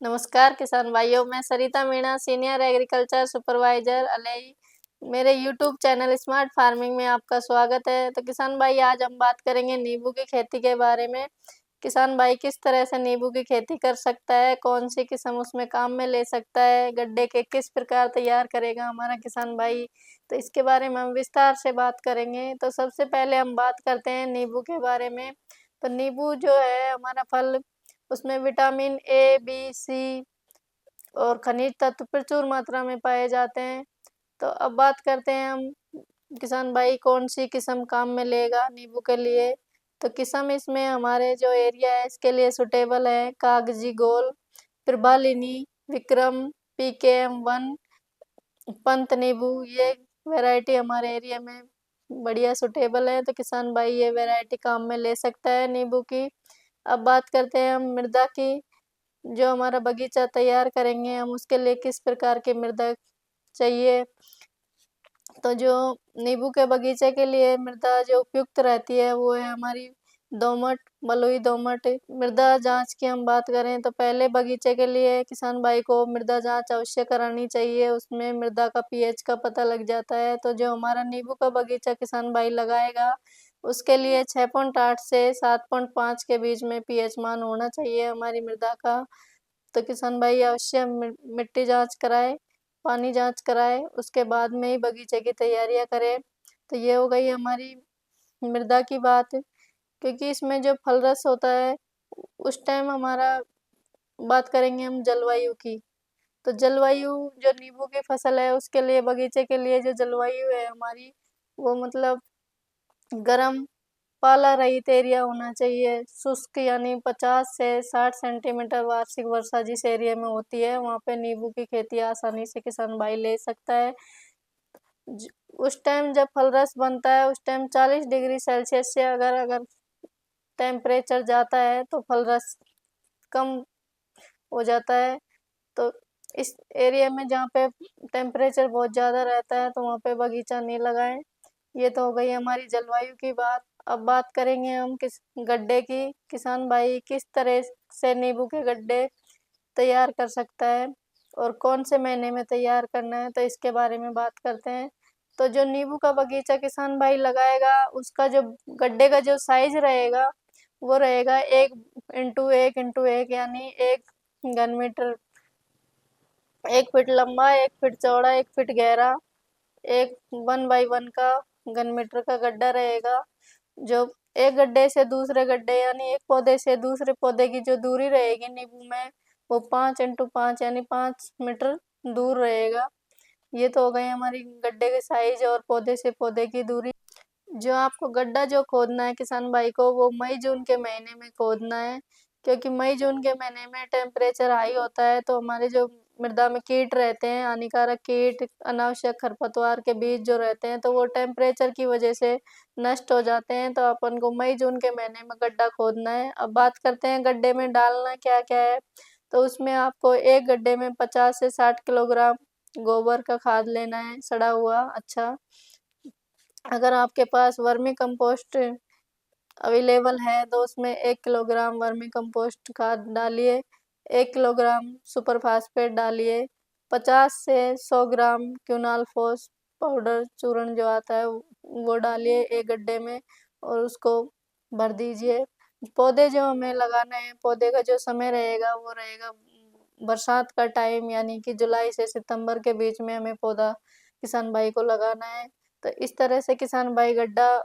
नमस्कार किसान भाइयों, मैं सरिता मीणा सीनियर एग्रीकल्चर सुपरवाइजर अलई मेरे यूट्यूब चैनल स्मार्ट फार्मिंग में आपका स्वागत है। तो किसान भाई आज हम बात करेंगे नींबू की खेती के बारे में। किसान भाई किस तरह से नींबू की खेती कर सकता है, कौन सी किस्म उसमें काम में ले सकता है, गड्ढे के किस प्रकार तैयार करेगा हमारा किसान भाई, तो इसके बारे में हम विस्तार से बात करेंगे। तो सबसे पहले हम बात करते हैं नींबू के बारे में। तो नींबू जो है हमारा फल, उसमें विटामिन ए, बी, सी और खनिज तत्व प्रचुर मात्रा में पाए जाते हैं। तो अब बात करते हैं हम किसान भाई कौन सी किस्म काम में लेगा नींबू के लिए। तो किस्म इसमें हमारे जो एरिया है इसके लिए सुटेबल है कागजी गोल, प्रभालिनी, विक्रम, PKM1, पंत नींबू। ये वैरायटी हमारे एरिया में बढ़िया सुटेबल है, तो किसान भाई ये वैरायटी काम में ले सकता है नींबू की। अब बात करते हैं हम मृदा की। जो हमारा बगीचा तैयार करेंगे हम उसके लिए किस प्रकार की मृदा चाहिए। तो जो नींबू के बगीचे के लिए मृदा जो उपयुक्त रहती है वो है हमारी दोमट, बलुई दोमट। मृदा जांच की हम बात करें तो पहले बगीचे के लिए किसान भाई को मृदा जांच अवश्य करानी चाहिए, उसमें मृदा का पीएच का पता लग जाता है। तो जो हमारा नींबू का बगीचा किसान भाई लगाएगा उसके लिए 6.8 से 7.5 के बीच में पीएच मान होना चाहिए हमारी मृदा का। तो किसान भाई अवश्य मिट्टी जांच कराए, पानी जांच कराए, उसके बाद में ही बगीचे की तैयारियां करें। तो ये हो गई हमारी मृदा की बात। क्योंकि इसमें जो फल रस होता है उस टाइम हमारा बात करेंगे हम जलवायु की। तो जलवायु जो नींबू की फसल है उसके लिए बगीचे के लिए जो जलवायु है हमारी वो मतलब गर्म, पाला रहित एरिया होना चाहिए। शुष्क यानी 50 से 60 सेंटीमीटर वार्षिक वर्षा जिस एरिया में होती है वहाँ पे नींबू की खेती आसानी से किसान भाई ले सकता है। उस टाइम जब फल रस बनता है उस टाइम 40 डिग्री सेल्सियस से अगर अगर टेम्परेचर जाता है तो फल रस कम हो जाता है। तो इस एरिया में जहाँ पे टेम्परेचर बहुत ज़्यादा रहता है तो वहाँ पे बगीचा नहीं लगाएं। ये तो हो गई हमारी जलवायु की बात। अब बात करेंगे हम किस गड्ढे की। किसान भाई किस तरह से नींबू के गड्ढे तैयार कर सकता है और कौन से महीने में तैयार करना है, तो इसके बारे में बात करते हैं। तो जो नींबू का बगीचा किसान भाई लगाएगा उसका जो गड्ढे का जो साइज रहेगा वो रहेगा 1 इंटू 1 यानी 1 घन मीटर। 1 फीट लंबा, 1 फीट चौड़ा, 1 फीट गहरा, एक 1 बाई 1 का घन मीटर का गड्ढा रहेगा। जो एक गड्ढे से दूसरे गड्ढे यानी एक पौधे से दूसरे पौधे की जो दूरी रहेगी नींबू में वो 5 इंटू 5 यानी 5 मीटर दूर रहेगा। ये तो हो गई हमारी गड्ढे के साइज और पौधे से पौधे की दूरी। जो आपको गड्ढा जो खोदना है किसान भाई को वो मई जून के महीने में खोदना है। क्योंकि मई जून के महीने में टेम्परेचर हाई होता है तो हमारे जो मृदा में कीट रहते हैं, हानिकारक कीट, अनावश्यक खरपतवार के बीज जो रहते हैं तो वो टेम्परेचर की वजह से नष्ट हो जाते हैं। तो अपन को मई जून के महीने में गड्ढा खोदना है। अब बात करते हैं गड्ढे में डालना क्या क्या है। तो उसमें आपको एक गड्ढे में 50 से 60 किलोग्राम गोबर का खाद लेना है, सड़ा हुआ अच्छा। अगर आपके पास वर्मी कंपोस्ट अवेलेबल है तो उसमें 1 किलोग्राम वर्मी कंपोस्ट खाद डालिए, 1 किलोग्राम सुपर फास्फेट डालिए, 50 से 100 ग्राम क्यूनाल फोस पाउडर चूर्ण जो आता है वो डालिए एक गड्ढे में और उसको भर दीजिए। पौधे जो हमें लगाना है, पौधे का जो समय रहेगा वो रहेगा बरसात का टाइम यानी कि जुलाई से सितंबर के बीच में हमें पौधा किसान भाई को लगाना है। तो इस तरह से किसान भाई गड्ढा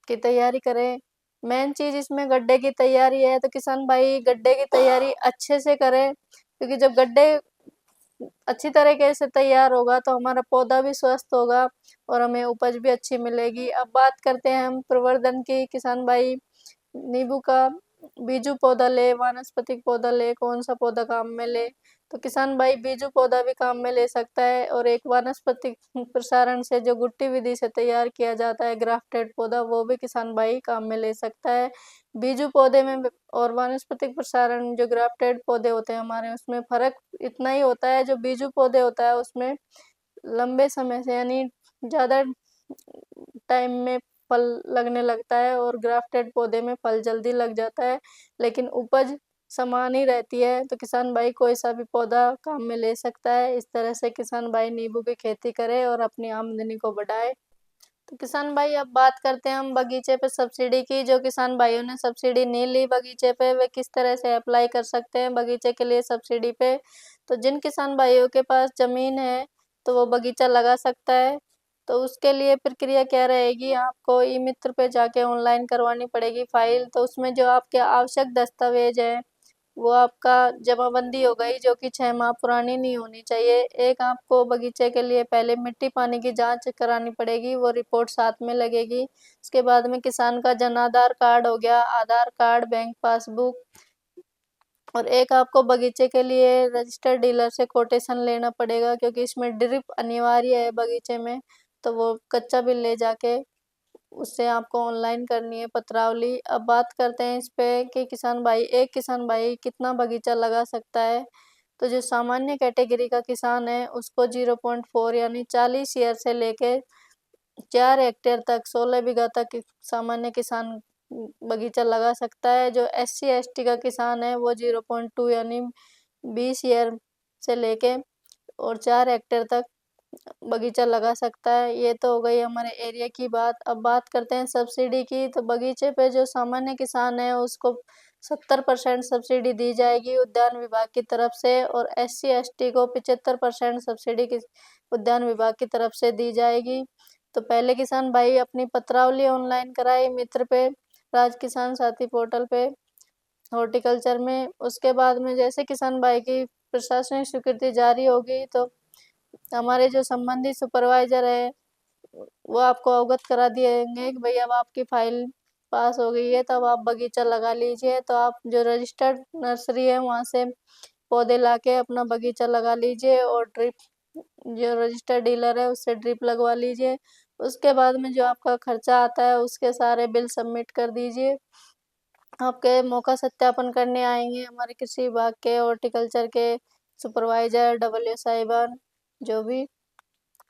की तैयारी करें। मेन चीज़ इसमें गड्ढे की तैयारी है, तो किसान भाई गड्ढे की तैयारी अच्छे से करें। क्योंकि जब गड्ढे अच्छी तरीके से तैयार होगा तो हमारा पौधा भी स्वस्थ होगा और हमें उपज भी अच्छी मिलेगी। अब बात करते हैं हम प्रवर्धन की। किसान भाई नींबू का बीजू पौधा ले, वानस्पतिक पौधा ले, कौन सा पौधा काम में ले। तो किसान भाई बीजू पौधा भी काम में ले सकता है और एक वानस्पतिक प्रसारण से जो गुट्टी विधि से तैयार किया जाता है ग्राफ्टेड पौधा वो भी किसान भाई काम में ले सकता है। बीजू पौधे में और वानस्पतिक प्रसारण जो ग्राफ्टेड पौधे होते हैं हमारे उसमें फ़र्क इतना ही होता है, जो बीजू पौधे होता है उसमें लंबे समय से यानी ज़्यादा टाइम में फल लगने लगता है और ग्राफ्टेड पौधे में फल जल्दी लग जाता है लेकिन उपज समान ही रहती है, तो किसान भाई कोई सा भी पौधा काम में ले सकता है। इस तरह से किसान भाई नींबू की खेती करे और अपनी आमदनी को बढ़ाए। तो किसान भाई अब बात करते हैं हम बगीचे पे सब्सिडी की। जो किसान भाइयों ने सब्सिडी नहीं ली बगीचे पे, वे किस तरह से अप्लाई कर सकते हैं बगीचे के लिए सब्सिडी पे। तो जिन किसान भाइयों के पास जमीन है तो वो बगीचा लगा सकता है। तो उसके लिए प्रक्रिया क्या रहेगी, आपको ई मित्र पे जाके ऑनलाइन करवानी पड़ेगी फाइल। तो उसमें जो आपके आवश्यक दस्तावेज है वो आपका जमाबंदी हो गई, जो कि 6 माह पुरानी नहीं होनी चाहिए। एक आपको बगीचे के लिए पहले मिट्टी पानी की जांच करानी पड़ेगी, वो रिपोर्ट साथ में लगेगी। उसके बाद में किसान का जन आधार कार्ड हो गया, आधार कार्ड, बैंक पासबुक, और एक आपको बगीचे के लिए रजिस्टर्ड डीलर से कोटेशन लेना पड़ेगा, क्योंकि इसमें ड्रिप अनिवार्य है बगीचे में। तो वो कच्चा बिल ले जाके उससे आपको ऑनलाइन करनी है पत्रावली। अब बात करते हैं इस पे कि एक किसान भाई कितना बगीचा लगा सकता है। तो जो सामान्य कैटेगरी का किसान है उसको 0.4 यानी 40 ईयर से लेके 4 हेक्टेयर तक, 16 बीघा तक सामान्य किसान बगीचा लगा सकता है। जो SC ST का किसान है वो 0.2 यानी 20 ईयर से लेके और 4 हेक्टेयर तक बगीचा लगा सकता है। ये तो हो गई हमारे एरिया की बात। अब बात करते हैं सब्सिडी की। तो बगीचे पे जो सामान्य किसान है उसको 70% सब्सिडी दी जाएगी उद्यान विभाग की तरफ से, और SC ST को 75% सब्सिडी की उद्यान विभाग की तरफ से दी जाएगी। तो पहले किसान भाई अपनी पत्रावली ऑनलाइन कराए मित्र पे, राज किसान साथी पोर्टल पे, हॉर्टिकल्चर में। उसके बाद में जैसे किसान भाई की प्रशासनिक स्वीकृति जारी होगी तो हमारे जो संबंधित सुपरवाइजर है वो आपको अवगत करा दिएंगे कि भाई अब आपकी फाइल पास हो गई है, तो अब आप बगीचा लगा लीजिए। तो आप जो रजिस्टर्ड नर्सरी है वहाँ से पौधे लाके अपना बगीचा लगा लीजिए, और ड्रिप, जो रजिस्टर्ड डीलर है उससे ड्रिप लगवा लीजिए। उसके बाद में जो आपका खर्चा आता है उसके सारे बिल सबमिट कर दीजिए। आपके मौका सत्यापन करने आएंगे हमारे कृषि विभाग के हॉर्टिकल्चर के सुपरवाइजर, WO साहिबान, जो भी।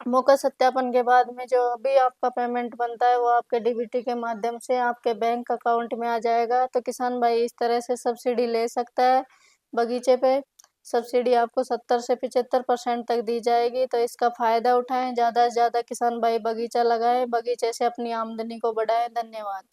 मौका सत्यापन के बाद में जो भी आपका पेमेंट बनता है वो आपके DBT के माध्यम से आपके बैंक अकाउंट में आ जाएगा। तो किसान भाई इस तरह से सब्सिडी ले सकता है बगीचे पे। सब्सिडी आपको 70 से 75% तक दी जाएगी। तो इसका फायदा उठाएं, ज़्यादा से ज़्यादा किसान भाई बगीचा लगाएं, बगीचे से अपनी आमदनी को बढ़ाएं। धन्यवाद।